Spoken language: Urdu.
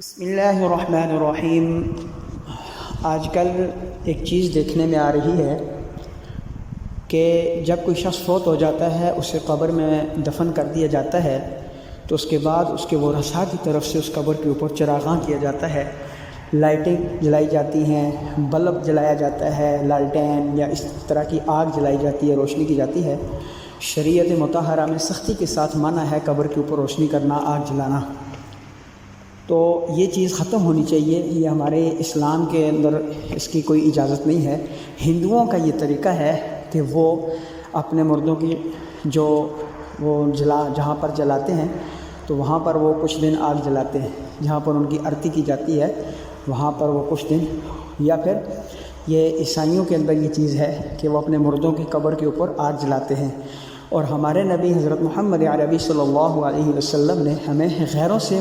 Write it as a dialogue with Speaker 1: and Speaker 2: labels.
Speaker 1: بسم اللہ الرحمن الرحیم۔ آج کل ایک چیز دیکھنے میں آ رہی ہے کہ جب کوئی شخص فوت ہو جاتا ہے اسے قبر میں دفن کر دیا جاتا ہے تو اس کے بعد اس کے ورثاء کی طرف سے اس قبر کے اوپر چراغاں کیا جاتا ہے، لائٹیں جلائی جاتی ہیں، بلب جلایا جاتا ہے، لالٹین یا اس طرح کی آگ جلائی جاتی ہے، روشنی کی جاتی ہے۔ شریعت مطہرہ میں سختی کے ساتھ منع ہے قبر کے اوپر روشنی کرنا، آگ جلانا۔ تو یہ چیز ختم ہونی چاہیے، یہ ہمارے اسلام کے اندر اس کی کوئی اجازت نہیں ہے۔ ہندوؤں کا یہ طریقہ ہے کہ وہ اپنے مردوں کی جو جہاں پر جلاتے ہیں تو وہاں پر وہ کچھ دن آگ جلاتے ہیں، جہاں پر ان کی آرتی کی جاتی ہے وہاں پر وہ کچھ دن، یا پھر یہ عیسائیوں کے اندر یہ چیز ہے کہ وہ اپنے مردوں کی قبر کے اوپر آگ جلاتے ہیں۔ اور ہمارے نبی حضرت محمد عربی صلی اللہ علیہ وسلم نے ہمیں غیروں سے